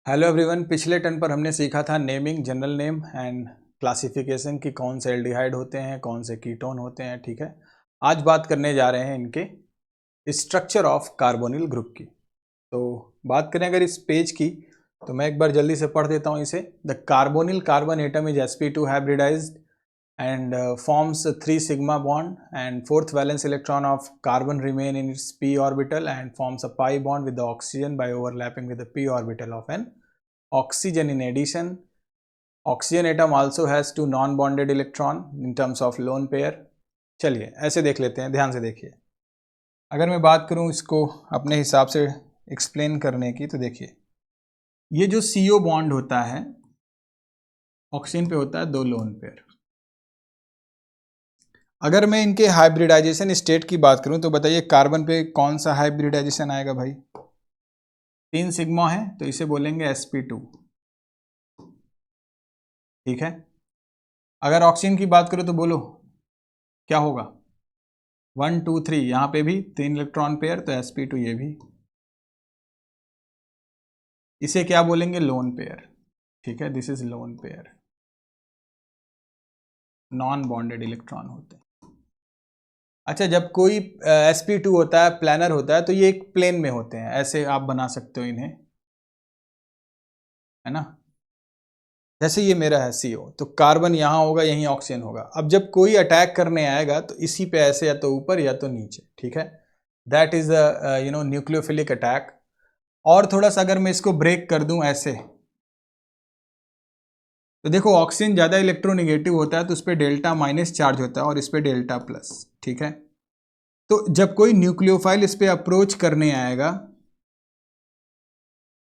Hello everyone, पिछले turn पर हमने सीखा था naming, general name and classification की कौन से एल्डिहाइड होते हैं, कौन से कीटोन होते हैं। ठीक है, आज बात करने जा रहे हैं इनके स्ट्रक्चर ऑफ कार्बोनिल ग्रुप की। तो बात करें अगर इस पेज की, तो मैं एक बार जल्दी से पढ़ देता हूँ इसे। The carbonyl carbon atom is sp2 hybridised and forms a 3 sigma bond, and fourth valence electron of carbon remain in its p orbital and forms a pi bond with the oxygen by overlapping with the p orbital of an oxygen. In addition, oxygen atom also has 2 non bonded electron in terms of lone pair. चलिए ऐसे देख लेते हैं, ध्यान से देखिए। अगर मैं बात करूं इसको अपने हिसाब से एक्सप्लेन करने की, तो देखिए ये जो CO बॉन्ड होता है ऑक्सीजन पे होता है 2 लोन पेयर। अगर मैं इनके हाइब्रिडाइजेशन स्टेट की बात करूं तो बताइए कार्बन पे कौन सा हाइब्रिडाइजेशन आएगा भाई? 3 सिग्मा है तो इसे बोलेंगे sp2। ठीक है, अगर ऑक्सीजन की बात करो तो बोलो क्या होगा? 1 2 3, यहां पे भी 3 इलेक्ट्रॉन पेयर तो sp2 ये भी। इसे क्या बोलेंगे? Lone pair. ठीक है, this is lone pair, non bonded electron होते हैं। अच्छा, जब कोई sp2 होता है, प्लानर होता है, तो ये एक प्लेन में होते हैं, ऐसे आप बना सकते हो इन्हें, है ना। जैसे ये मेरा है CO, तो कार्बन यहां होगा, यहीं ऑक्सीजन होगा। अब जब कोई अटैक करने आएगा तो इसी पे ऐसे या तो ऊपर या तो नीचे। ठीक है, दैट इज न्यूक्लियोफिलिक अटैक। और थोड़ा सा अगर मैं इसको ब्रेक कर दूं ऐसे, तो देखो ऑक्सीजन ज्यादा इलेक्ट्रोनेगेटिव होता है तो उस पर डेल्टा माइनस चार्ज होता है और इस पर डेल्टा प्लस। ठीक है, तो जब कोई न्यूक्लियोफाइल इस पे अप्रोच करने आएगा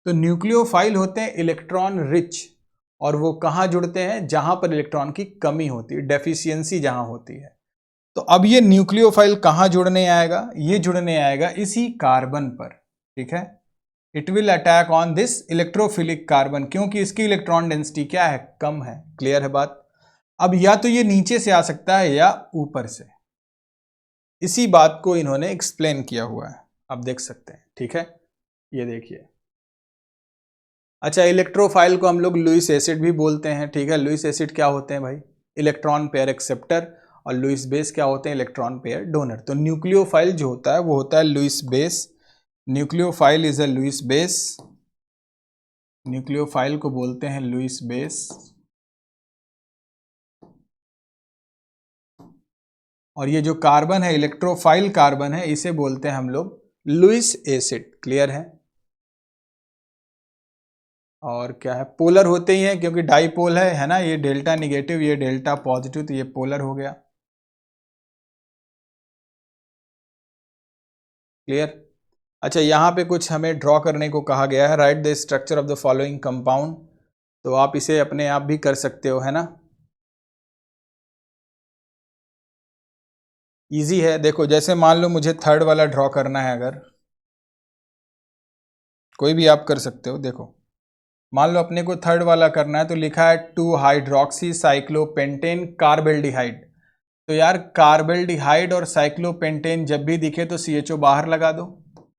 तो न्यूक्लियोफाइल होते हैं इलेक्ट्रॉन रिच, और वो कहां जुड़ते हैं? जहां पर इलेक्ट्रॉन की कमी होती है, डेफिशिएंसी जहां होती है। तो अब ये न्यूक्लियोफाइल कहां जुड़ने आएगा? ये जुड़ने आएगा इसी कार्बन पर। ठीक है, it will attack on this electrophilic carbon, क्योंकि इसकी इलेक्ट्रॉन डेंसिटी क्या है? कम है। क्लियर है बात? अब या तो ये नीचे से आ सकता है या ऊपर से। इसी बात को इन्होंने एक्सप्लेन किया हुआ है, आप देख सकते हैं। ठीक है, ये देखिए। अच्छा, इलेक्ट्रोफाइल को हम लोग लुईस एसिड भी बोलते हैं। ठीक है, लुईस एसिड क्या होते हैं भाई? Electron pair acceptor. और लुईस बेस क्या होते हैं? Electron pair donor. तो न्यूक्लियोफाइल जो होता है वो होता है Lewis base. Nucleophile is a Lewis base. Nucleophile को बोलते हैं लुईस बेस। और ये जो कार्बन है, इलेक्ट्रोफाइल कार्बन है, इसे बोलते हैं हम लोग लुईस एसिड। क्लियर है? और क्या है? पोलर होते ही हैं क्योंकि डाईपोल है ना। ये डेल्टा निगेटिव, ये डेल्टा पॉजिटिव, तो ये पोलर हो गया। क्लियर? अच्छा, यहाँ पे कुछ हमें ड्रॉ करने को कहा गया है, right the structure of the following compound. तो आप इसे अपने आप भी कर सकते हो, है ना। इजी है। देखो जैसे मान लो मुझे थर्ड वाला ड्रॉ करना है, अगर कोई भी आप कर सकते हो। देखो मान लो अपने को थर्ड वाला करना है, तो लिखा है 2 हाइड्रोक्सी साइक्लोपेंटेन कार्बेल्डिहाइड। तो यार कार्बेल्डिहाइड और साइक्लोपेंटेन जब भी दिखे तो CHO बाहर लगा दो।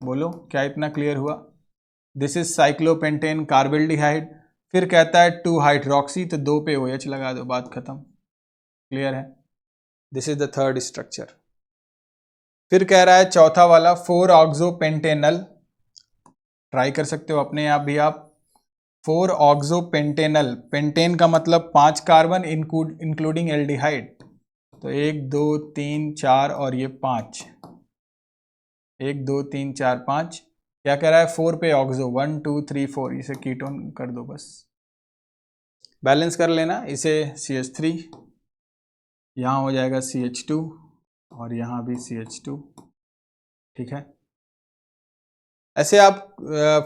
बोलो क्या इतना क्लियर हुआ? This is cyclopentane carbaldehyde. फिर कहता है 2 हाइड्रोक्सी, तो 2 पे OH लगा दो, बात खत्म। क्लियर है? This is the third structure. फिर कह रहा है चौथा वाला 4 ऑक्सोपेंटेनल। ट्राई कर सकते हो अपने आप भी आप। 4 ऑक्सोपेंटेनल, पेंटेन का मतलब 5 कार्बन इंक्लूडिंग एल्डिहाइड। तो 1 2 3 4 और ये 5। 1 2 3 4 5। क्या कह रहा है? 4 पे ऑक्सो, 1 2 3 4, इसे कीटोन कर दो बस। बैलेंस कर लेना इसे। CH3, यहाँ हो जाएगा CH2 और यहाँ भी CH2। ठीक है, ऐसे आप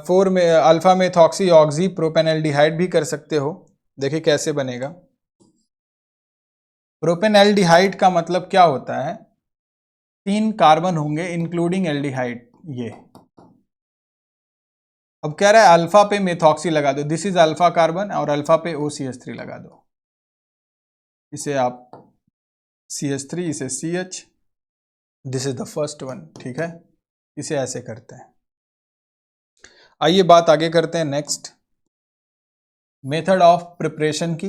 4 में अल्फा मेथॉक्सी ऑक्सी प्रोपेनल्डिहाइड भी कर सकते हो। देखिए कैसे बनेगा। प्रोपेनल्डिहाइड का मतलब क्या होता है? 3 कार्बन होंगे इंक्लूडिंग एल्डिहाइड, ये। अब कह रहा है अल्फा पे मेथॉक्सी लगा दो, दिस इज अल्फा कार्बन, और अल्फा पे OCH3 लगा दो। इसे आप CH3, इसे CH, this is the first one. ठीक है, इसे ऐसे करते हैं। आइए बात आगे करते हैं नेक्स्ट। मेथड ऑफ प्रिपरेशन की,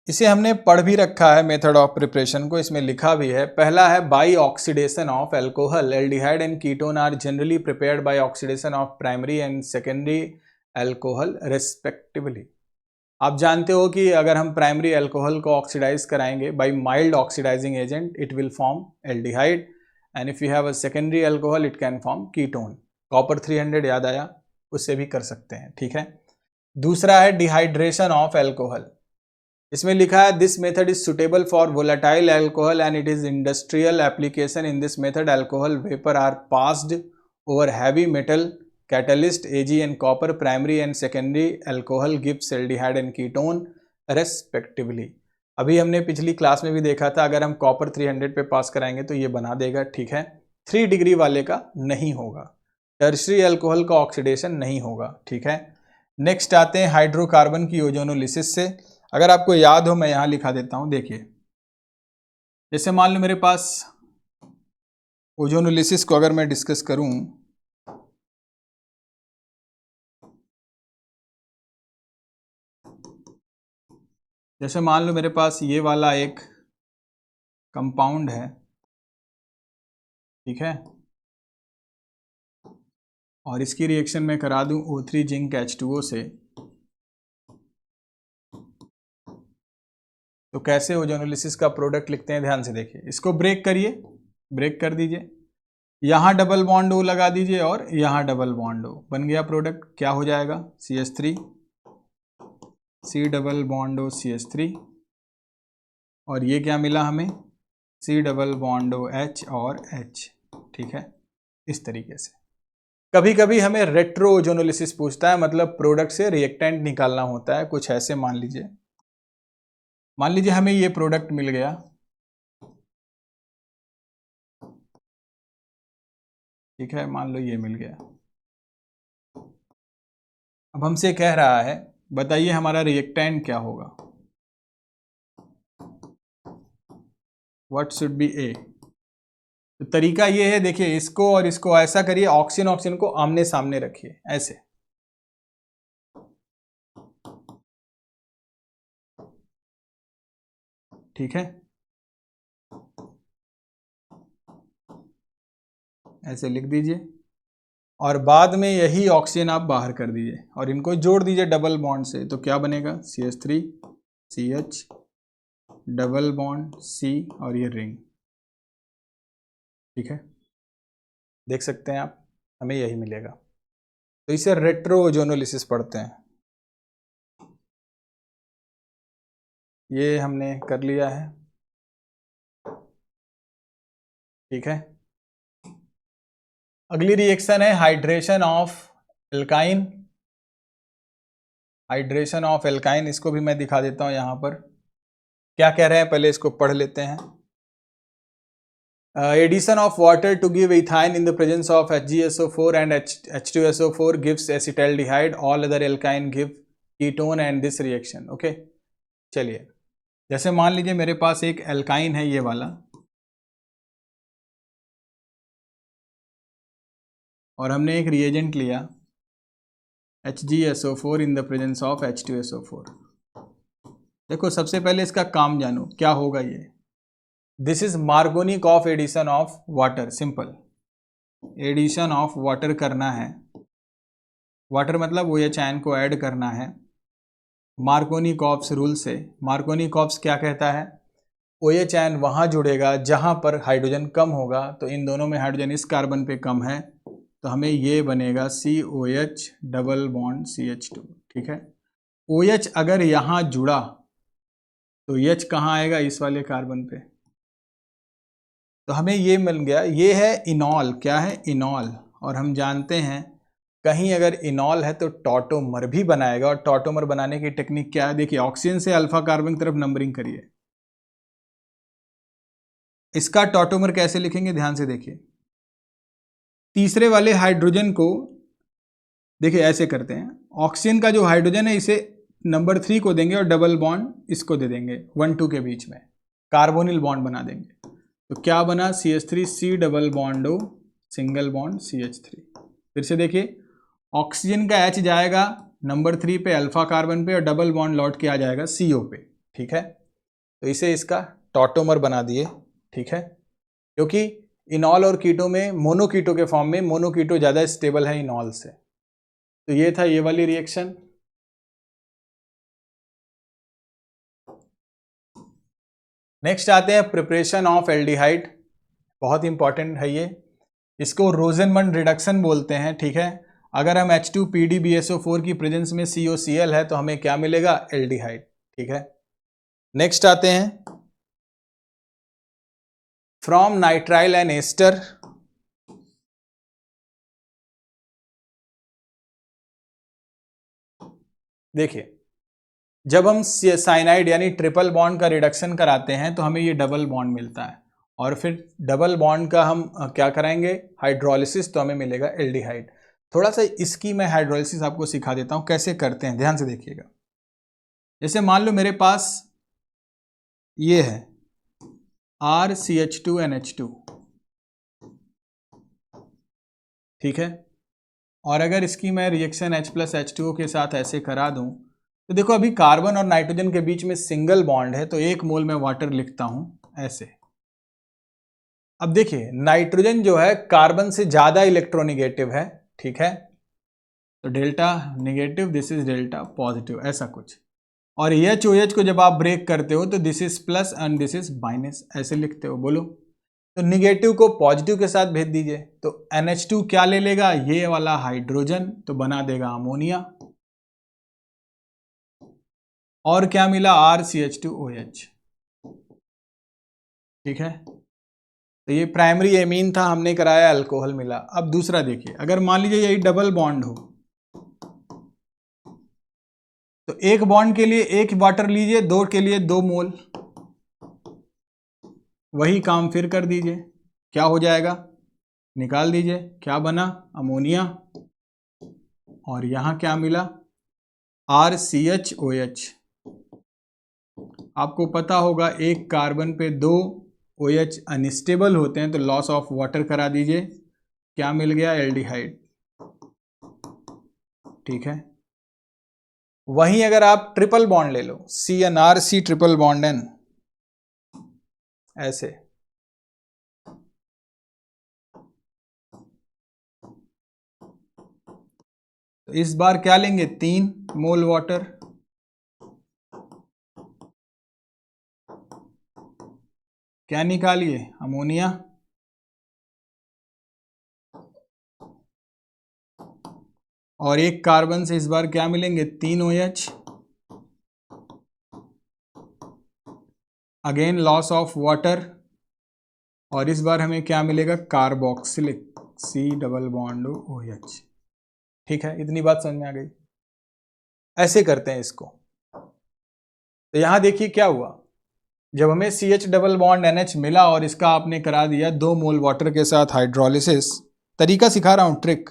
इसे हमने पढ़ भी रखा है मेथड ऑफ प्रिपरेशन को, इसमें लिखा भी है। पहला है by oxidation of alcohol, aldehyde and ketone are generally prepared by oxidation of primary and secondary alcohol respectively. आप जानते हो कि अगर हम प्राइमरी एल्कोहल को ऑक्सीडाइज कराएंगे by mild oxidising agent it will form aldehyde, and if you have a secondary alcohol it can form ketone. Copper 300 याद आया, उससे भी कर सकते हैं, ठीक है। दूसरा है डिहाइड्रेशन ऑफ एल्कोहल, इसमें लिखा है this method is suitable for volatile alcohol and it is industrial application. In this method alcohol vapour are passed over heavy metal catalyst Ag and copper. Primary and secondary alcohol gives aldehyde and ketone respectively. अभी हमने पिछली class में भी देखा था, अगर हम copper 300 पे पास कराएंगे तो ये बना देगा, ठीक है। 3 डिग्री वाले का नहीं होगा, टर्शरी एल्कोहल का ऑक्सीडेशन नहीं होगा, ठीक है। नेक्स्ट आते हैं हाइड्रोकार्बन की ओजोनोलिसिस से। अगर आपको याद हो मैं यहाँ लिखा देता हूँ, देखिए जैसे मान लो मेरे पास ओजोनोलिसिस को अगर मैं डिस्कस करूँ, जैसे मान लो मेरे पास ये वाला एक कंपाउंड है, ठीक है, और इसकी रिएक्शन मैं करा दूं O3 जिंक H2O से, तो कैसे ओजोनोलिसिस का प्रोडक्ट लिखते हैं ध्यान से देखिए। इसको ब्रेक करिए, ब्रेक कर दीजिए, यहाँ डबल बॉन्ड O लगा दीजिए और यहाँ डबल बॉन्ड O, बन गया प्रोडक्ट। क्या हो जाएगा CH3, C double bond O CH3, और ये क्या मिला हमें C double bond O H और H, ठीक है। इस तरीके से कभी कभी हमें रेट्रो ओजोनोलिसिस पूछता है, मतलब प्रोडक्ट से रिएक्टेंट निकालना होता है। कुछ ऐसे मान लीजिए हमें ये प्रोडक्ट मिल गया, ठीक है, मान लो ये मिल गया। अब हमसे कह रहा है बताइए हमारा रिएक्टेंट क्या होगा, व्हाट शुड बी ए। तो तरीका ये है, देखिए इसको और इसको ऐसा करिए, ऑक्सीजन ऑक्सीजन को आमने सामने रखिए ऐसे, ठीक है, ऐसे लिख दीजिए, और बाद में यही ऑक्सीजन आप बाहर कर दीजिए और इनको जोड़ दीजिए डबल बॉन्ड से, तो क्या बनेगा CH3 CH double bond C और ये रिंग, ठीक है, देख सकते हैं आप, हमें यही मिलेगा। तो इसे रेट्रो ओजोनोलिसिस पढ़ते हैं। ये हमने कर लिया है, ठीक है। अगली रिएक्शन है hydration of alkyne, hydration of alkyne, इसको भी मैं दिखा देता हूं यहां पर। क्या कह रहे हैं पहले इसको पढ़ लेते हैं। Addition of water to give ethane in the presence of HgSO4 and H2SO4 gives acetaldehyde. All other alkyne give ketone and this reaction. Okay, चलिए जैसे मान लीजिए मेरे पास एक एल्काइन है ये वाला, और हमने एक रिएजेंट लिया HgSO4 in the presence of H2SO4। देखो सबसे पहले इसका काम जानो क्या होगा ये। This is Markovnikov of addition of water, simple addition of water करना है, वाटर मतलब OH आयन को ऐड करना है मार्कोनिकॉप्स रूल से। मार्कोनिकॉप्स क्या कहता है, OH आयन वहाँ जुड़ेगा जहाँ पर हाइड्रोजन कम होगा, तो इन दोनों में हाइड्रोजन इस कार्बन पे कम है, तो हमें ये बनेगा COH डबल बॉन्ड CH2, ठीक है। OH अगर यहाँ जुड़ा तो H कहाँ आएगा, इस वाले कार्बन पे, तो हमें ये मिल गया। ये है इनॉल, क्या है इनॉल, और हम जानते हैं कहीं अगर इनॉल है तो टॉटोमर भी बनाएगा, और टॉटोमर बनाने की टेक्निक क्या है, देखिए ऑक्सीजन से अल्फा कार्बन की तरफ नंबरिंग करिए। इसका टॉटोमर कैसे लिखेंगे ध्यान से देखिए, तीसरे वाले हाइड्रोजन को देखिए ऐसे करते हैं, ऑक्सीजन का जो हाइड्रोजन है इसे नंबर 3 को देंगे और डबल बॉन्ड इसको दे देंगे 1-2 के बीच में, कार्बोनिल बॉन्ड बना देंगे। तो क्या बना CH3 C double bond O single bond CH3। फिर से देखिए, ऑक्सीजन का H जाएगा नंबर 3 पे अल्फा कार्बन पे और डबल बॉन्ड लौट के आ जाएगा CO पे। ठीक है, तो इसे इसका टॉटोमर बना दिए। ठीक है, क्योंकि इनॉल और कीटो में मोनोकीटो के फॉर्म में मोनोकीटो ज़्यादा स्टेबल है इनॉल से। तो ये था ये वाली रिएक्शन। नेक्स्ट आते हैं प्रिपरेशन ऑफ एल्डिहाइड। बहुत इंपॉर्टेंट है ये, इसको रोजेनमंड रिडक्शन बोलते हैं। ठीक है, अगर हम H2PDBSO4 की प्रेजेंस में COCl है तो हमें क्या मिलेगा? एल्डिहाइड। ठीक है, नेक्स्ट आते हैं फ्रॉम नाइट्राइल एंड एस्टर। देखिए, जब हम साइनाइड यानी ट्रिपल बॉन्ड का रिडक्शन कराते हैं तो हमें ये डबल बॉन्ड मिलता है, और फिर डबल बॉन्ड का हम क्या कराएंगे? हाइड्रोलिसिस, तो हमें मिलेगा एल्डिहाइड। थोड़ा सा इसकी मैं हाइड्रोलिसिस आपको सिखा देता हूं कैसे करते हैं, ध्यान से देखिएगा। जैसे मान लो मेरे पास ये है RCH2NH2, ठीक है, और अगर इसकी मैं रिएक्शन H+H2O के साथ ऐसे करा दूं तो देखो अभी कार्बन और नाइट्रोजन के बीच में सिंगल बॉन्ड है, तो 1 मोल में वाटर लिखता हूं ऐसे। अब देखिए नाइट्रोजन जो है कार्बन से ज्यादा इलेक्ट्रोनिगेटिव है। ठीक है, तो delta negative, this is delta positive, ऐसा कुछ। और OH को जब आप ब्रेक करते हो तो this is plus and this is minus, ऐसे लिखते हो। बोलो, तो निगेटिव को पॉजिटिव के साथ भेज दीजिए, तो NH2 क्या ले लेगा? ये वाला हाइड्रोजन, तो बना देगा अमोनिया। और क्या मिला? RCH2OH। ठीक है, तो ये प्राइमरी एमीन था, हमने कराया अल्कोहल मिला। अब दूसरा देखिए, अगर मान लीजिए यही डबल बॉन्ड हो तो एक बॉन्ड के लिए एक वाटर लीजिए, 2 के लिए 2 मोल, वही काम फिर कर दीजिए, क्या हो जाएगा? निकाल दीजिए, क्या बना? अमोनिया। और यहां क्या मिला? RCHOH। आपको पता होगा एक कार्बन पे 2 OH अनस्टेबल होते हैं, तो लॉस ऑफ वाटर करा दीजिए, क्या मिल गया? एल्डिहाइड। ठीक है, वहीं अगर आप ट्रिपल बॉन्ड ले लो, CNRC ट्रिपल बॉन्ड N, ऐसे, तो इस बार क्या लेंगे? 3 मोल वाटर, क्या निकालिए? अमोनिया। और एक कार्बन से इस बार क्या मिलेंगे? 3 OH, again loss of water, और इस बार हमें क्या मिलेगा? Carboxylic, C double bond OH। ठीक है, इतनी बात समझ में आ गई? ऐसे करते हैं इसको। तो यहां देखिए क्या हुआ, जब हमें CH डबल बॉन्ड NH मिला और इसका आपने करा दिया 2 मोल वाटर के साथ हाइड्रोलिसिस, तरीका सिखा रहा हूं, ट्रिक,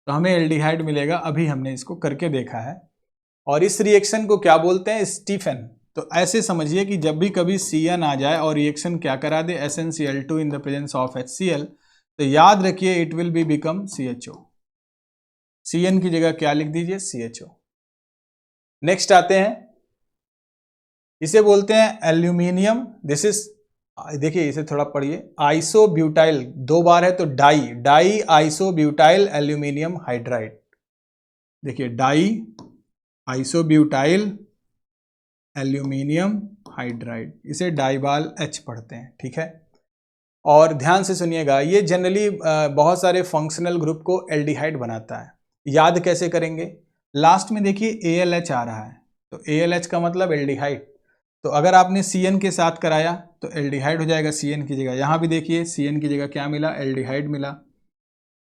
तो हमें एल्डिहाइड मिलेगा। अभी हमने इसको करके देखा है। और इस रिएक्शन को क्या बोलते हैं? स्टीफन। तो ऐसे समझिए कि जब भी कभी CN आ जाए और रिएक्शन क्या करा दे? SnCl2 in the presence of HCl, तो याद रखिए it will be become CHO। CN की जगह क्या लिख दीजिए? CHO। नेक्स्ट आते हैं, इसे बोलते हैं एल्यूमिनियम। दिस इज, देखिए इसे थोड़ा पढ़िए, आइसोब्यूटाइल, 2 बार है तो डाई आइसोब्यूटाइल एल्यूमिनियम हाइड्राइड। देखिए डाई आइसोब्यूटाइल एल्यूमिनियम हाइड्राइड, इसे डाइबाल H पढ़ते हैं। ठीक है, और ध्यान से सुनिएगा, ये जनरली बहुत सारे फंक्शनल ग्रुप को एल्डिहाइड बनाता है। याद कैसे करेंगे? लास्ट में देखिए ALH आ रहा है, तो ALH का मतलब एल्डिहाइड। तो अगर आपने CN के साथ कराया तो एल्डिहाइड हो जाएगा CN की जगह। यहां भी देखिए CN की जगह क्या मिला? एल्डिहाइड मिला।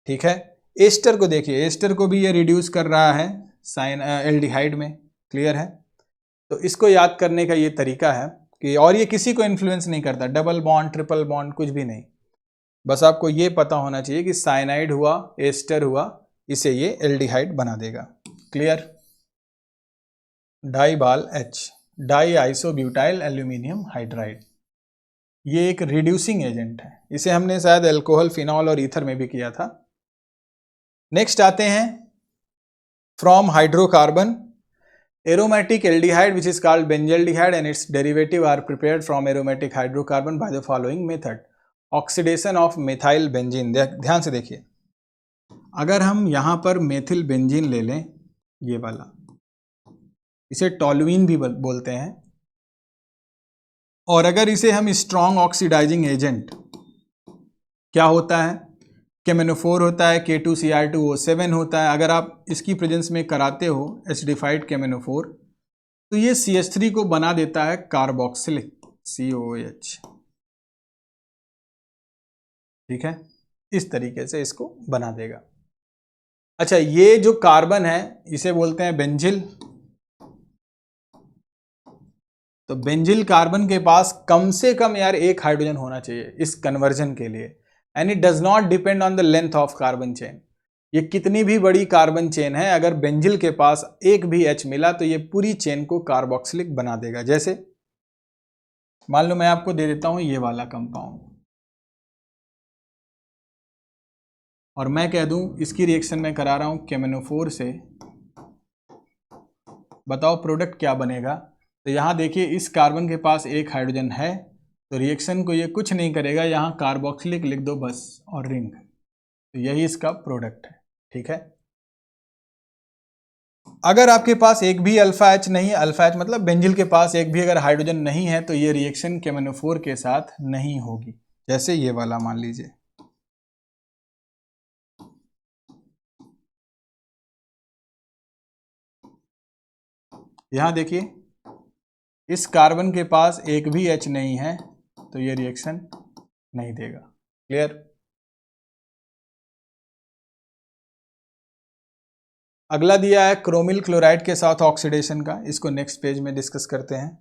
ठीक है, एस्टर को देखिए, एस्टर को भी ये रिड्यूस कर रहा है साइन एल्डिहाइड में। क्लियर है? तो इसको याद करने का ये तरीका है कि, और ये किसी को इन्फ्लुएंस नहीं करता, डबल बॉन्ड ट्रिपल बॉन्ड कुछ भी नहीं, बस आपको ये पता होना चाहिए कि साइनाइड हुआ, एस्टर हुआ, इसे ये एल्डिहाइड बना देगा। Clear? डाइबाल H, die isobutyl aluminium hydride. ये एक रिड्यूसिंग एजेंट है। इसे हमने शायद अल्कोहल, फिनॉल और ईथर में भी किया था। नेक्स्ट आते हैं from hydrocarbon aromatic aldehyde which is called benzaldehyde and its derivative are prepared from aromatic hydrocarbon by the following method. Oxidation of methyl benzene. ध्यान से देखिए, अगर हम यहां पर मेथिल बेंजीन ले लें, ये वाला, इसे टॉलुइन भी बोलते हैं, और अगर इसे हम स्ट्रॉन्ग ऑक्सीडाइजिंग एजेंट, क्या होता है, केमेनोफोर होता है, K2Cr2O7 होता है, अगर आप इसकी प्रेजेंस में कराते हो एसिडिफाइड केमेनोफोर, तो ये CH3 को बना देता है कार्बोक्सिलिक COOH। ठीक है, इस तरीके से इसको बना देगा। अच्छा, ये जो कार्बन है इसे बोलते हैं बेंजिल। तो बेंजिल कार्बन के पास कम से कम यार एक हाइड्रोजन होना चाहिए इस कन्वर्जन के लिए, and it does not depend on the length of carbon chain. ये कितनी भी बड़ी कार्बन चेन है, अगर बेंजिल के पास एक भी H मिला तो ये पूरी चेन को कार्बोक्सिलिक बना देगा। जैसे मान लो मैं आपको दे देता हूं ये वाला कंपाउंड, और मैं कह दूं इसकी रिएक्शन में करा रहा हूं केमेनोफोर से, बताओ प्रोडक्ट क्या बनेगा। तो यहां देखिए इस कार्बन के पास एक हाइड्रोजन है, तो रिएक्शन को ये कुछ नहीं करेगा, यहां कार्बोक्सिलिक लिख दो बस और रिंग, तो यही इसका प्रोडक्ट है। ठीक है, अगर आपके पास एक भी अल्फा H नहीं है, अल्फा H मतलब बेंजिल के पास एक भी अगर हाइड्रोजन नहीं है, तो ये रिएक्शन केमेनोफोर के साथ नहीं होगी। जैसे ये वाला मान लीजिए, यहां देखिए इस कार्बन के पास एक भी H नहीं है, तो ये रिएक्शन नहीं देगा। क्लियर? अगला दिया है क्रोमिल क्लोराइड के साथ ऑक्सीडेशन का, इसको नेक्स्ट पेज में डिस्कस करते हैं।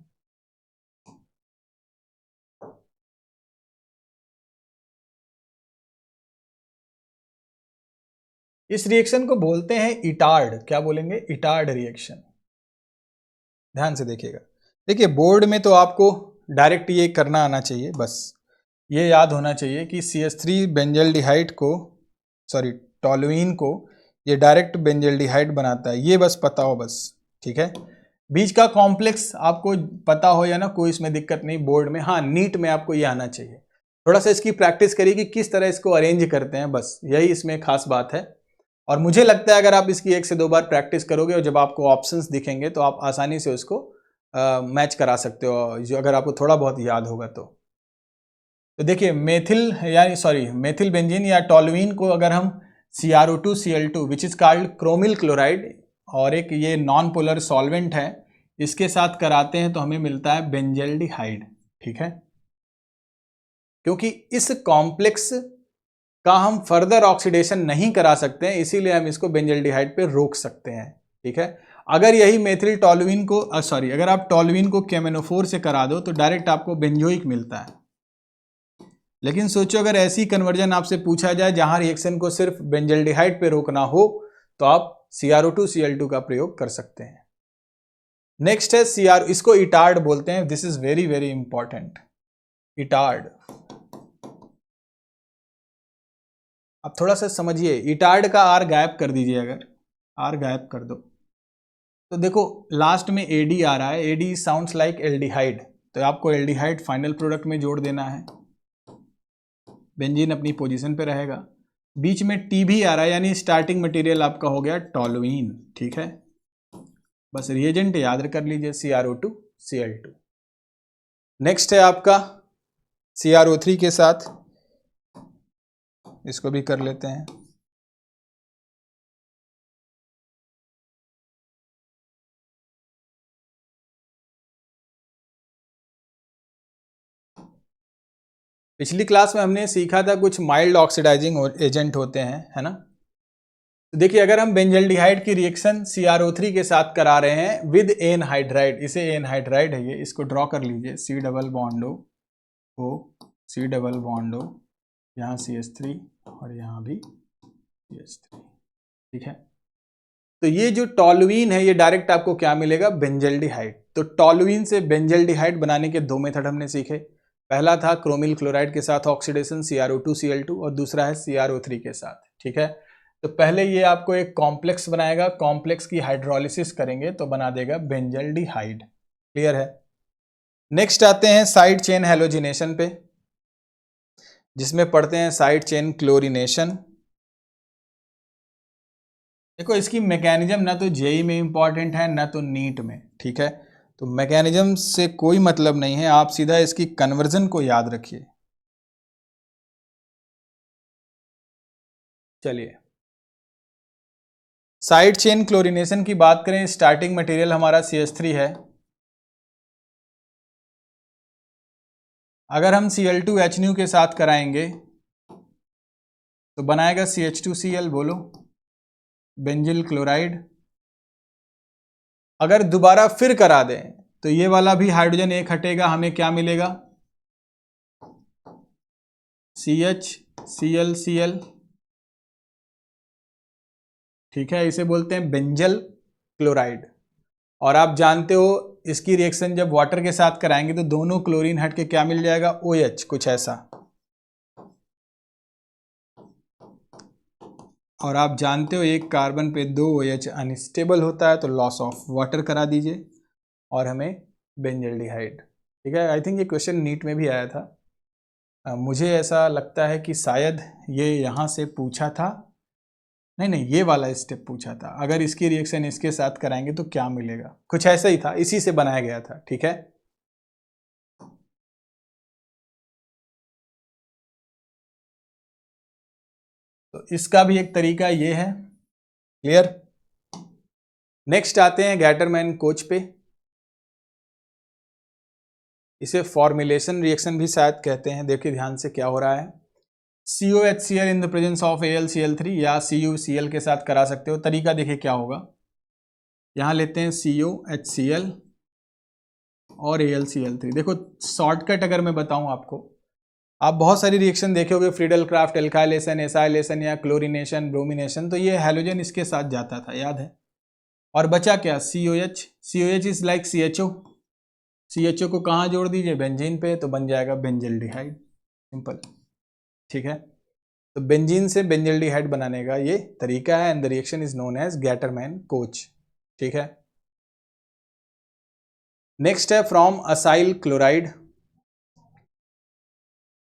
इस रिएक्शन को बोलते हैं इटार्ड। क्या बोलेंगे? Etard reaction. ध्यान से देखिएगा, देखिए बोर्ड में तो आपको डायरेक्ट ये करना आना चाहिए, बस ये याद होना चाहिए कि CH3 बेंजल्डिहाइड को, सॉरी टॉलुइन को, ये डायरेक्ट बेंजल्डिहाइड बनाता है, ये बस पता हो बस। ठीक है, बीच का कॉम्प्लेक्स आपको पता हो या ना, कोई इसमें दिक्कत नहीं बोर्ड में। हाँ, नीट में आपको ये आना चाहिए, थोड़ा सा इसकी प्रैक्टिस करिए कि किस तरह इसको अरेंज करते हैं, बस यही इसमें खास बात है। और मुझे लगता है अगर आप इसकी 1 से 2 बार प्रैक्टिस करोगे और जब आपको ऑप्शंस दिखेंगे तो आप आसानी से उसको मैच करा सकते हो, जो अगर आपको थोड़ा बहुत याद होगा तो देखिए मेथिल यानी सॉरी मेथिल बेंजीन या टॉलुइन को अगर हम CrO2Cl2 which is called chromyl chloride, और एक ये नॉन पोलर सॉल्वेंट है, इसके साथ कराते हैं तो हमें मिलता है बेंजल्डिहाइड। ठीक है, क्योंकि इस कॉम्प्लेक्स का हम फर्दर ऑक्सीडेशन नहीं करा सकते हैं, इसीलिए हम इसको बेंजल्डिहाइड पे रोक सकते हैं। ठीक है, अगर यही मेथिल टॉलुइन को अगर आप टॉलुइन को केमेनोफोर से करा दो तो डायरेक्ट आपको बेंजोइक मिलता है। लेकिन सोचो अगर ऐसी कन्वर्जन आपसे पूछा जाए जहां रिएक्शन को सिर्फ बेंजल्डिहाइड पे रोकना हो, तो आप CrO2Cl2 का प्रयोग कर सकते हैं। नेक्स्ट है इसको इटार्ड बोलते हैं। This is very very important, Etard. अब थोड़ा सा समझिए, इटार्ड का आर गायब कर दीजिए, अगर आर गायब कर दो तो देखो लास्ट में AD आ रहा है, AD साउंड्स लाइक एल्डिहाइड, तो आपको एल्डिहाइड फाइनल प्रोडक्ट में जोड़ देना है, बेंजीन अपनी पोजीशन पे रहेगा। बीच में T भी आ रहा है, यानी स्टार्टिंग मटेरियल आपका हो गया टॉलुइन। ठीक है, बस रिएजेंट याद कर लीजिए CrO2Cl2। नेक्स्ट है आपका CrO3 के साथ, इसको भी कर लेते हैं। पिछली क्लास में हमने सीखा था कुछ माइल्ड ऑक्सीडाइजिंग एजेंट होते हैं, है ना। तो देखिए अगर हम बेंजल्डिहाइड की रिएक्शन CrO3 के साथ करा रहे हैं विद एनहाइड्राइड, इसे एनहाइड्राइड है ये, इसको ड्रॉ कर लीजिए, C double bond O, C double bond O, यहाँ CH3 और यहाँ भी CH3। ठीक है, तो ये जो टॉलुइन है ये डायरेक्ट आपको क्या मिलेगा? बेंजल्डिहाइड। तो टॉलुइन से बेंजल्डिहाइड बनाने के 2 मेथड हमने सीखे। पहला था क्रोमिल क्लोराइड के साथ ऑक्सीडेशन CrO2Cl2 और दूसरा है CrO3 के साथ, ठीक है। तो पहले ये आपको एक कॉम्प्लेक्स बनाएगा, कॉम्प्लेक्स की हाइड्रोलिसिस करेंगे तो बना देगा बेंजल्डिहाइड। क्लियर है। नेक्स्ट आते हैं साइड चेन हैलोजिनेशन पे, जिसमें पढ़ते हैं साइड चेन क्लोरीनेशन। देखो इसकी मैकेनिज्म ना तो जेई में इंपॉर्टेंट है ना तो नीट में, ठीक है। तो मैकेनिज्म से कोई मतलब नहीं है, आप सीधा इसकी कन्वर्जन को याद रखिए। चलिए साइड चेन क्लोरीनेशन की बात करें, स्टार्टिंग मटेरियल हमारा CH3 है। अगर हम Cl2H के साथ कराएंगे तो बनाएगा CH2Cl, बोलो, बेंजिल क्लोराइड। अगर दोबारा फिर करा दें तो ये वाला भी हाइड्रोजन एक हटेगा, हमें क्या मिलेगा, CHClCl, ठीक है। इसे बोलते हैं बेंजल क्लोराइड। और आप जानते हो इसकी रिएक्शन जब वाटर के साथ कराएंगे तो दोनों क्लोरीन हट के क्या मिल जाएगा, OH, कुछ ऐसा। और आप जानते हो एक कार्बन पे 2 OH अनस्टेबल होता है, तो लॉस ऑफ वाटर करा दीजिए और हमें बेंजल्डिहाइड, ठीक है। आई थिंक ये क्वेश्चन नीट में भी आया था। मुझे ऐसा लगता है कि शायद ये यहाँ से पूछा था, नहीं ये वाला स्टेप पूछा था, अगर इसकी रिएक्शन इसके साथ कराएंगे तो क्या मिलेगा, कुछ ऐसा ही था, इसी से बनाया गया था, ठीक है। तो इसका भी एक तरीका ये है। क्लियर। नेक्स्ट आते हैं गैटरमैन कोच पे। इसे फॉर्मुलेशन रिएक्शन भी शायद कहते हैं। देखिए ध्यान से क्या हो रहा है, COHCl in the presence of AlCl3 या CuCl के साथ करा सकते हो। तरीका देखिए क्या होगा, यहां लेते हैं COHCl और AlCl3। देखो शॉर्टकट अगर मैं बताऊं आपको, आप बहुत सारी रिएक्शन देखे होंगे, फ्रीडल क्राफ्ट, एल्काइलेशन, एसाइलेशन या क्लोरीनेशन, ब्रोमिनेशन, तो ये हैलोजन इसके साथ जाता था, याद है। और बचा क्या, COH इज लाइक CHO को कहाँ जोड़ दीजिए, बेंजीन पे, तो बन जाएगा बेंजल्डिहाइड, सिंपल, ठीक है। तो बेंजीन से बेंजल्डिहाइड बनाने का ये तरीका है, and the reaction is known as Gattermann Koch, ठीक है। नेक्स्ट है फ्रॉम असाइल क्लोराइड।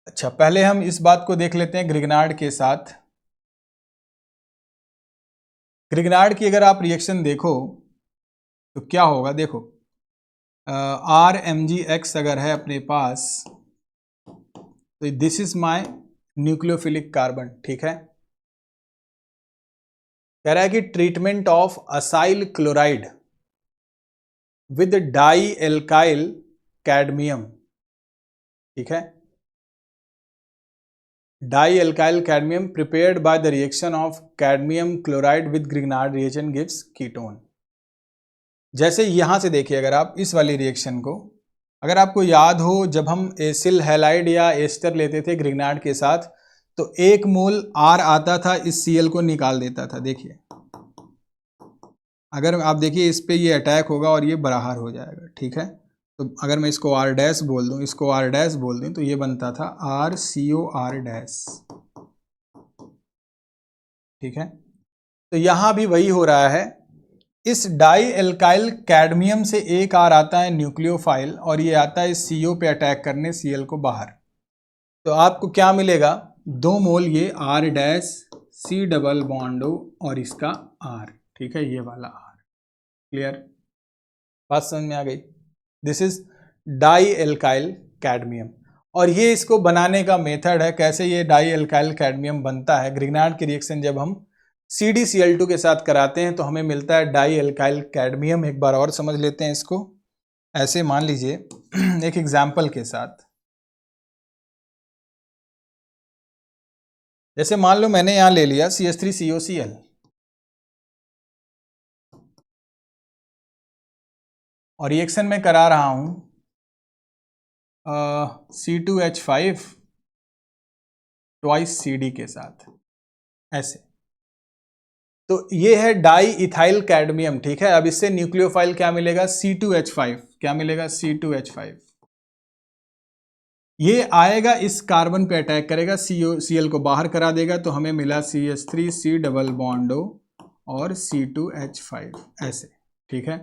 अच्छा पहले हम इस बात को देख लेते हैं ग्रिग्नार्ड के साथ। ग्रिग्नार्ड की अगर आप रिएक्शन देखो तो क्या होगा, देखो RMgX अगर है अपने पास तो this is my nucleophilic carbon, ठीक है। कह रहा है कि treatment of acyl chloride with dialkyl cadmium, ठीक है। Dialkyl cadmium prepared by the reaction of cadmium chloride with Grignard reagent gives ketone. जैसे यहां से देखिए, अगर आप इस वाली रिएक्शन को, अगर आपको याद हो जब हम एसिल हैलाइड या एस्टर लेते थे ग्रिग्नार्ड के साथ, तो 1 मोल R आता था, इस Cl को निकाल देता था। देखिए अगर आप देखिए इस पे ये अटैक होगा और ये बराबर हो जाएगा, ठीक है। तो अगर मैं इसको R डैश बोल दूं, इसको R डैश बोल दूं, तो ये बनता था RCOR डैश, ठीक है। तो यहां भी वही हो रहा है, इस डाई एल्काइल कैडमियम से एक R आता है न्यूक्लियोफाइल और ये आता है CO पे अटैक करने Cl को बाहर। तो आपको क्या मिलेगा, 2 मोल ये R dash C double bond O और इसका R, ठीक है, ये वाला R। क्लियर, बात समझ में आ गई। This is dialkyl cadmium, और ये इसको बनाने का मेथड है, कैसे ये डाई एल्काइल कैडमियम बनता है। ग्रिग्नार्ड की रिएक्शन जब हम CdCl2 के साथ कराते हैं तो हमें मिलता है डाई एल्काइल कैडमियम। एक बार और समझ लेते हैं इसको, ऐसे मान लीजिए एक एग्जाम्पल के साथ, जैसे मान लो मैंने यहां ले लिया CH3COCl और रिएक्शन में करा रहा हूं C2H5 ट्वाइस CD के साथ, ऐसे। तो ये है डाई इथाइल कैडमियम, ठीक है। अब इससे न्यूक्लियोफाइल क्या मिलेगा, C2H5, क्या मिलेगा, C2H5। ये आएगा इस कार्बन पे अटैक करेगा, Cl को बाहर करा देगा, तो हमें मिला CH3 C double bond O और C2H5 ऐसे, ठीक है।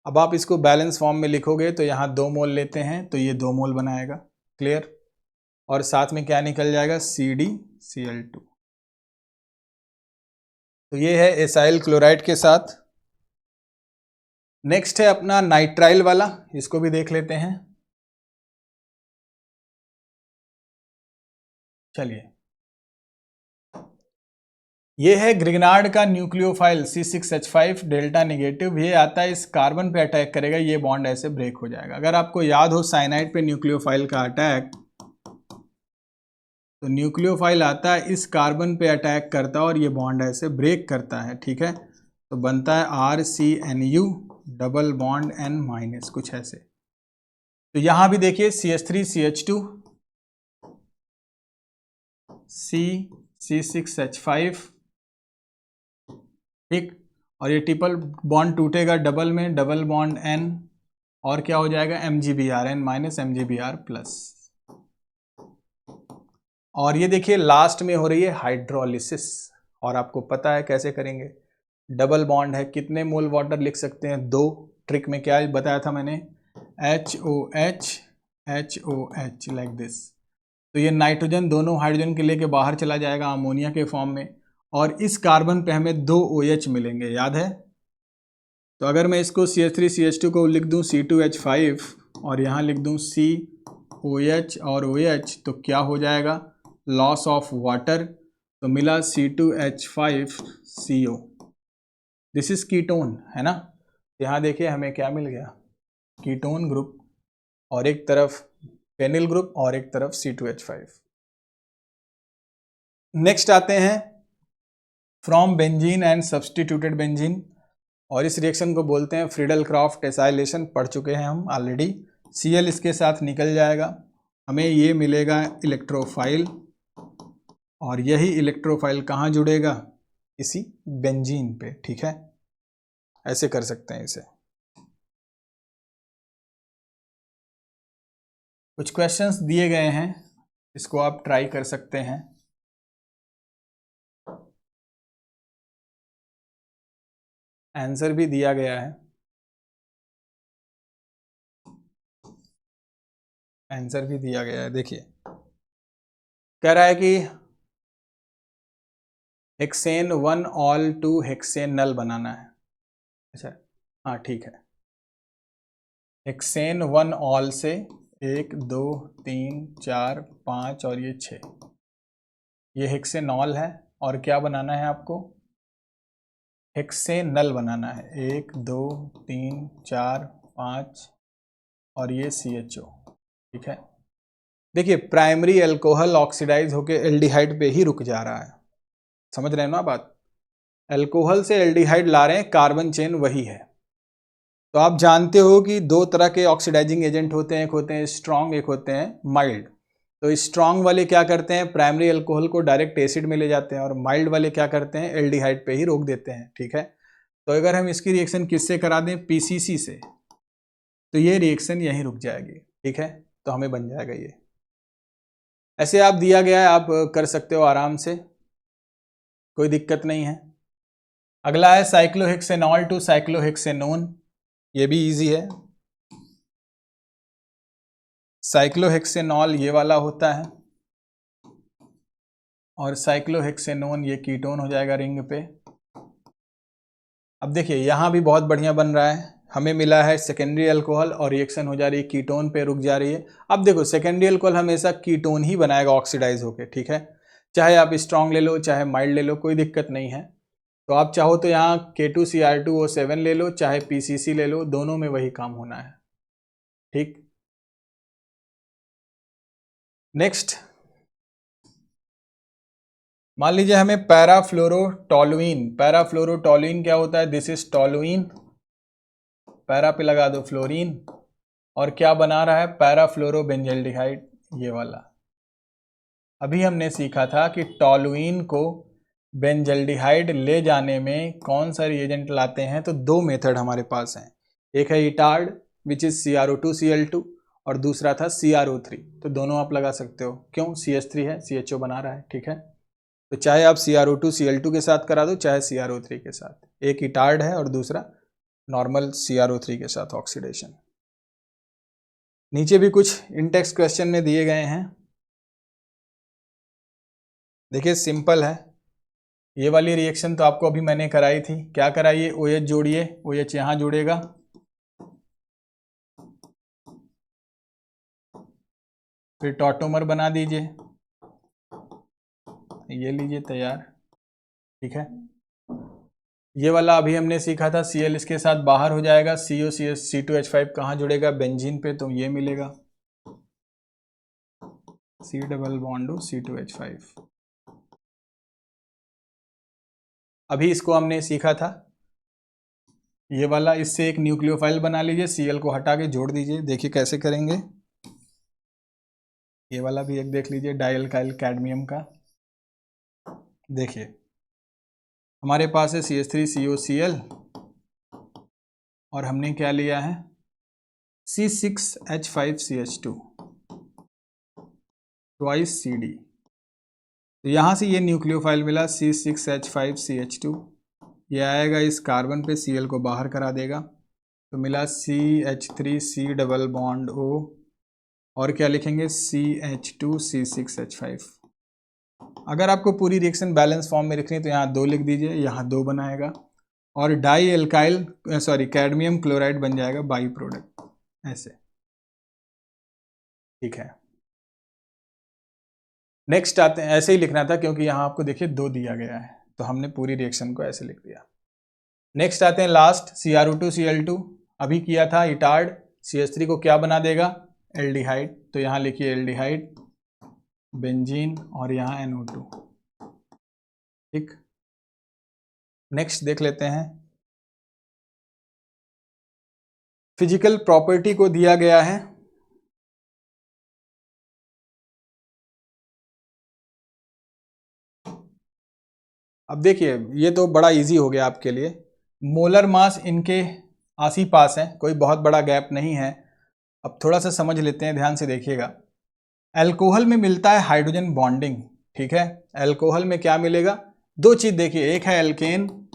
अब आप इसको बैलेंस फॉर्म में लिखोगे तो यहाँ 2 मोल लेते हैं तो ये 2 मोल बनाएगा, क्लियर। और साथ में क्या निकल जाएगा, CdCl2। तो ये है एसाइल क्लोराइड के साथ। नेक्स्ट है अपना नाइट्राइल वाला, इसको भी देख लेते हैं। चलिए, ये है ग्रिग्नार्ड का न्यूक्लियोफाइल C6H5 डेल्टा नेगेटिव। ये आता है इस कार्बन पे अटैक करेगा, ये बॉन्ड ऐसे ब्रेक हो जाएगा। अगर आपको याद हो साइनाइड पे न्यूक्लियोफाइल का अटैक, तो न्यूक्लियोफाइल आता है इस कार्बन पे अटैक करता है और ये बॉन्ड ऐसे ब्रेक करता है, ठीक है। तो बनता है RCNU double bond N minus, कुछ ऐसे। तो यहां भी देखिए CH3 CH2 C6H5, ठीक। और ये ट्रिपल बॉन्ड टूटेगा डबल में, डबल बॉन्ड N, और क्या हो जाएगा MgBr, N minus MgBr plus. और ये देखिए लास्ट में हो रही है हाइड्रोलिसिस, और आपको पता है कैसे करेंगे। डबल बॉन्ड है, कितने मोल वाटर लिख सकते हैं, 2। ट्रिक में क्या बताया था मैंने, HOH HOH लाइक दिस। तो ये नाइट्रोजन दोनों हाइड्रोजन के लेके बाहर चला जाएगा अमोनिया के फॉर्म में, और इस कार्बन पे हमें 2 OH मिलेंगे, याद है। तो अगर मैं इसको CH3 CH2 को लिख दूं C2H5 और यहाँ लिख दूं COH और OH, तो क्या हो जाएगा, लॉस ऑफ वाटर। तो मिला C2H5CO, दिस इज कीटोन, है ना। यहाँ देखिए हमें क्या मिल गया, कीटोन ग्रुप, और एक तरफ पेनिल ग्रुप और एक तरफ C2H5। नेक्स्ट आते हैं from benzene and substituted benzene, और इस रिएक्शन को बोलते हैं फ्रीडल क्राफ्ट एसाइलेशन, पढ़ चुके हैं हम ऑलरेडी। Cl इसके साथ निकल जाएगा, हमें ये मिलेगा इलेक्ट्रोफाइल, और यही इलेक्ट्रोफाइल कहाँ जुड़ेगा, इसी बेंजीन पे, ठीक है। ऐसे कर सकते हैं इसे। कुछ क्वेश्चंस दिए गए हैं, इसको आप ट्राई कर सकते हैं। आंसर भी दिया गया है, आंसर भी दिया गया है। देखिए कह रहा है कि हेक्सेन 1 ऑल टू हेक्सेन नल बनाना है। अच्छा, हाँ ठीक है। हेक्सेन 1 ऑल से 1 2 3 4 5 और ये 6, ये हेक्सेनॉल है। और क्या बनाना है आपको, हेक्सेनल बनाना है। 1 2 3 4 5 और ये CHO, ठीक है। देखिए प्राइमरी अल्कोहल ऑक्सीडाइज होके एल्डिहाइड पे ही रुक जा रहा है, समझ रहे हैं ना बात। अल्कोहल से एल्डिहाइड ला रहे हैं, कार्बन चेन वही है। तो आप जानते हो कि 2 तरह के ऑक्सीडाइजिंग एजेंट होते हैं, एक होते हैं स्ट्रॉन्ग, एक होते हैं माइल्ड। तो स्ट्रॉन्ग वाले क्या करते हैं, प्राइमरी अल्कोहल को डायरेक्ट एसिड में ले जाते हैं, और माइल्ड वाले क्या करते हैं, एल्डिहाइड पे ही रोक देते हैं, ठीक है। तो अगर हम इसकी रिएक्शन किससे करा दें, PCC से, तो ये रिएक्शन यहीं रुक जाएगी, ठीक है। तो हमें बन जाएगा ये। ऐसे आप दिया गया है, आप कर सकते हो आराम से, कोई दिक्कत नहीं है। अगला है साइक्लोहेक्सेनॉल टू साइक्लोहेक्सेनोन, ये भी इजी है। साइक्लोहेक्सेनॉल ये वाला होता है, और साइक्लोहेक्सेनोन ये कीटोन हो जाएगा रिंग पे। अब देखिए यहाँ भी बहुत बढ़िया बन रहा है, हमें मिला है सेकेंडरी अल्कोहल और रिएक्शन हो जा रही है कीटोन पे, रुक जा रही है। अब देखो सेकेंडरी अल्कोहल हमेशा कीटोन ही बनाएगा ऑक्सीडाइज होके, ठीक है। चाहे आप स्ट्रॉन्ग ले लो चाहे माइल्ड ले लो, कोई दिक्कत नहीं है। तो आप चाहो तो यहाँ K2Cr2O7 ले लो, चाहे PCC ले लो, दोनों में वही काम होना है, ठीक। नेक्स्ट मान लीजिए हमें पैराफ्लोरोटोलुइन, पैराफ्लोरोटोलुइन क्या होता है, दिस इज टोलुइन, पैरा पे लगा दो फ्लोरीन, और क्या बना रहा है, पैराफ्लोरोबेंजल्डिहाइड, ये वाला। अभी हमने सीखा था कि टोलुइन को बेंजल्डिहाइड ले जाने में कौन सा रिएजेंट लाते हैं, तो 2 मेथड हमारे पास हैं। एक है इटार्ड विच इज CrO2Cl2, और दूसरा था CrO3, तो दोनों आप लगा सकते हो। क्यों? CH3 है, CHO बना रहा है, ठीक है। तो चाहे आप CrO2 Cl2 के साथ करा दो, चाहे CrO3 के साथ, एक इटार्ड है और दूसरा नॉर्मल CrO3 के साथ ऑक्सीडेशन। नीचे भी कुछ इन-टेक्स्ट क्वेश्चन में दिए गए हैं, देखिए सिंपल है। ये वाली रिएक्शन तो आपको अभी मैंने कराई थी, क्या कराइए? OH जोड़िए, OH यहां जुड़ेगा, फिर टॉटोमर बना दीजिए, ये लीजिए तैयार, ठीक है। ये वाला अभी हमने सीखा था, Cl इसके साथ बाहर हो जाएगा, COCH C2H5 कहाँ जुड़ेगा? बेंजीन पे, तो ये मिलेगा C डबल बॉन्ड C2H5। अभी इसको हमने सीखा था, ये वाला, इससे एक न्यूक्लियोफाइल बना लीजिए, Cl को हटा के जोड़ दीजिए, देखिए कैसे करेंगे। ये वाला भी एक देख लीजिए, डाइअल्काइल कैडमियम का, देखिए हमारे पास है CH3COCl और हमने क्या लिया है? C6H5CH2 twice CD। तो यहाँ से ये न्यूक्लियोफाइल मिला C6H5CH2, ये आएगा इस कार्बन पे, Cl को बाहर करा देगा, तो मिला CH3C डबल बॉन्ड O, और क्या लिखेंगे? CH2C6H5। अगर आपको पूरी रिएक्शन बैलेंस फॉर्म में लिखनी है तो यहाँ 2 लिख दीजिए, यहाँ 2 बनाएगा, और डाई एल्काइल कैडमियम क्लोराइड बन जाएगा बाई प्रोडक्ट, ऐसे, ठीक है। नेक्स्ट आते हैं, ऐसे ही लिखना था क्योंकि यहाँ आपको देखिए 2 दिया गया है, तो हमने पूरी रिएक्शन को ऐसे लिख दिया। नेक्स्ट आते हैं लास्ट, CrO2 Cl2, अभी किया था इटार्ड, CH3 को क्या बना देगा? एल्डिहाइड, तो यहाँ लिखिए एल्डिहाइड, बेंजीन, और यहाँ NO2, ठीक। नेक्स्ट देख लेते हैं, फिजिकल प्रॉपर्टी को दिया गया है, अब देखिए ये तो बड़ा इजी हो गया आपके लिए, मोलर मास इनके आस ही पास है, कोई बहुत बड़ा गैप नहीं है। अब थोड़ा सा समझ लेते हैं, ध्यान से देखिएगा। अल्कोहल में मिलता है हाइड्रोजन बॉन्डिंग, ठीक है। अल्कोहल में क्या मिलेगा? 2 चीज देखिए, एक है एल्केन,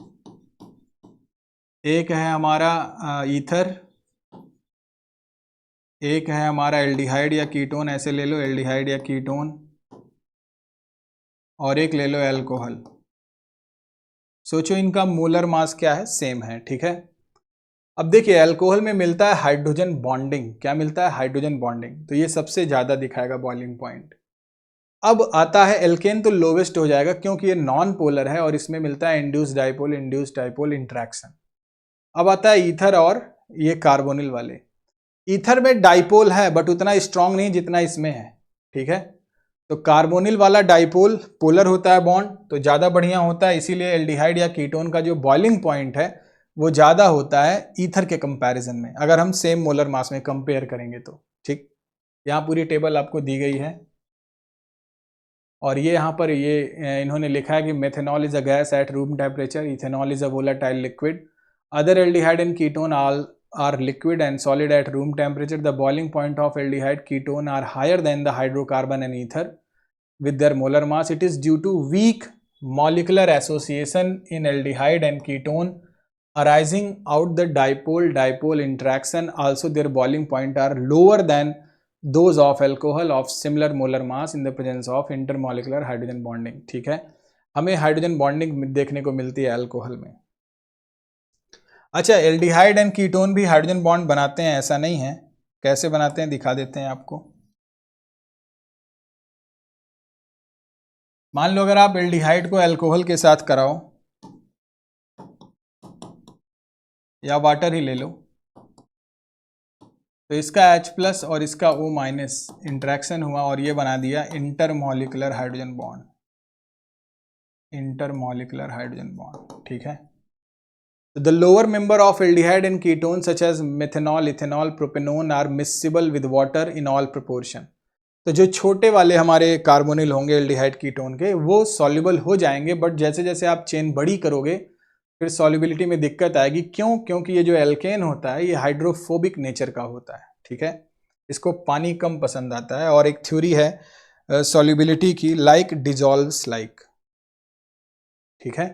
एक है हमारा ईथर, एक है हमारा एल्डिहाइड या कीटोन, ऐसे ले लो एल्डिहाइड या कीटोन, और एक ले लो अल्कोहल। सोचो इनका मोलर मास क्या है? सेम है, ठीक है। अब देखिए अल्कोहल में मिलता है हाइड्रोजन बॉन्डिंग, क्या मिलता है? हाइड्रोजन बॉन्डिंग, तो ये सबसे ज्यादा दिखाएगा बॉइलिंग पॉइंट। अब आता है एल्केन, तो लोवेस्ट हो जाएगा क्योंकि ये नॉन पोलर है और इसमें मिलता है इंड्यूस्ड डाइपोल इंटरेक्शन। अब आता है ईथर और ये कार्बोनिल वाले, ईथर में डाइपोल है बट उतना स्ट्रांग नहीं जितना इसमें है, ठीक है। तो कार्बोनिल वाला डाइपोल पोलर होता है बॉन्ड, तो ज्यादा बढ़िया होता है, इसीलिए एल्डिहाइड या कीटोन का जो बॉइलिंग पॉइंट है वो ज्यादा होता है ईथर के कंपैरिजन में, अगर हम सेम मोलर मास में कंपेयर करेंगे तो, ठीक। यहाँ पूरी टेबल आपको दी गई है, और ये यहाँ पर ये इन्होंने लिखा है कि methanol is a gas at room temperature, ethanol is a volatile liquid, other aldehyde and ketone are liquid and solid at room temperature. The boiling point of aldehyde ketone are higher than the hydrocarbon and ether with their molar mass. It is due to weak molecular association in aldehyde and ketone arising out the dipole interaction. Also their boiling point are lower than those of alcohol of similar molar mass in the presence of intermolecular hydrogen bonding, ठीक है। हमें hydrogen bonding देखने को मिलती है alcohol में। अच्छा, aldehyde and ketone भी हाइड्रोजन बॉन्ड बनाते हैं, ऐसा नहीं है, कैसे बनाते हैं दिखा देते हैं आपको। मान लो अगर आप एल्डिहाइड को अल्कोहल के साथ कराओ या वाटर ही ले लो, तो इसका H+ और इसका O- इंटरेक्शन हुआ और ये बना दिया intermolecular hydrogen bond, intermolecular hydrogen bond, ठीक है। The lower member of aldehyde and ketones such as methanol, ethanol, propanone are miscible with water in all proportion. तो जो छोटे वाले हमारे कार्बोनिल होंगे एल्डिहाइड कीटोन के, वो सॉल्युबल हो जाएंगे, बट जैसे जैसे आप चेन बड़ी करोगे फिर सॉल्युबिलिटी में दिक्कत आएगी। क्यों? क्योंकि ये जो एल्केन होता है ये हाइड्रोफोबिक नेचर का होता है, ठीक है। इसको पानी कम पसंद आता है। और एक थ्योरी है सॉल्युबिलिटी की, लाइक डिजॉल्व्स लाइक। ठीक है,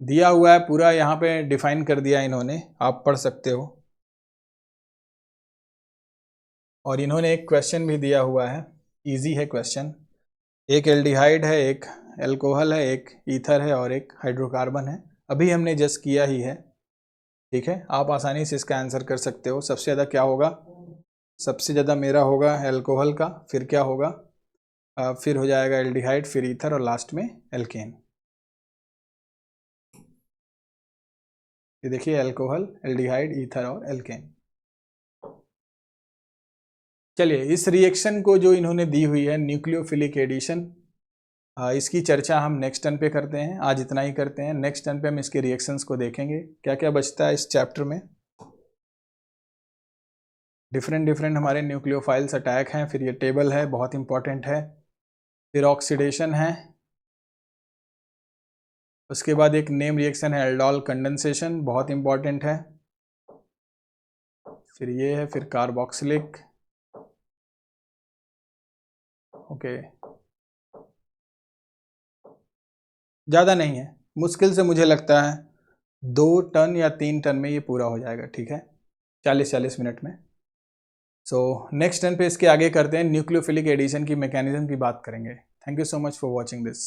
दिया हुआ है पूरा, यहाँ पे डिफाइन कर दिया इन्होंने, आप पढ़ सकते हो। और इन्होंने एक क्वेश्चन भी दिया हुआ है, इजी है क्वेश्चन। एक एल्डिहाइड है, एक एल्कोहल है, एक ईथर है और एक हाइड्रोकार्बन है। अभी हमने जस्ट किया ही है। ठीक है, आप आसानी से इसका आंसर कर सकते हो। सबसे ज़्यादा क्या होगा? सबसे ज़्यादा मेरा होगा एल्कोहल का, फिर क्या होगा? फिर हो जाएगा एल्डिहाइड, फिर ईथर और लास्ट में एल्केन। ये देखिए, एल्कोहल, एल्डिहाइड, ईथर और एल्केन। चलिए, इस रिएक्शन को जो इन्होंने दी हुई है न्यूक्लियोफिलिक एडिशन, इसकी चर्चा हम नेक्स्ट टर्न पे करते हैं। आज इतना ही करते हैं, नेक्स्ट टर्न पे हम इसके रिएक्शंस को देखेंगे, क्या क्या बचता है इस चैप्टर में। डिफरेंट हमारे न्यूक्लियोफाइल्स अटैक हैं, फिर ये टेबल है, बहुत इंपॉर्टेंट है। फिर ऑक्सीडेशन है, उसके बाद एक नेम रिएक्शन है एल्डोल कंडेंसेशन, बहुत इंपॉर्टेंट है। फिर ये है, फिर कार्बोक्सिलिक। ओके, ज़्यादा नहीं है, मुश्किल से मुझे लगता है 2 टन या 3 टन में ये पूरा हो जाएगा। ठीक है, 40 मिनट में। सो नेक्स्ट टर्न पे इसके आगे करते हैं, न्यूक्लियोफिलिक एडिशन की मैकेनिज्म की बात करेंगे। Thank you so much for watching this.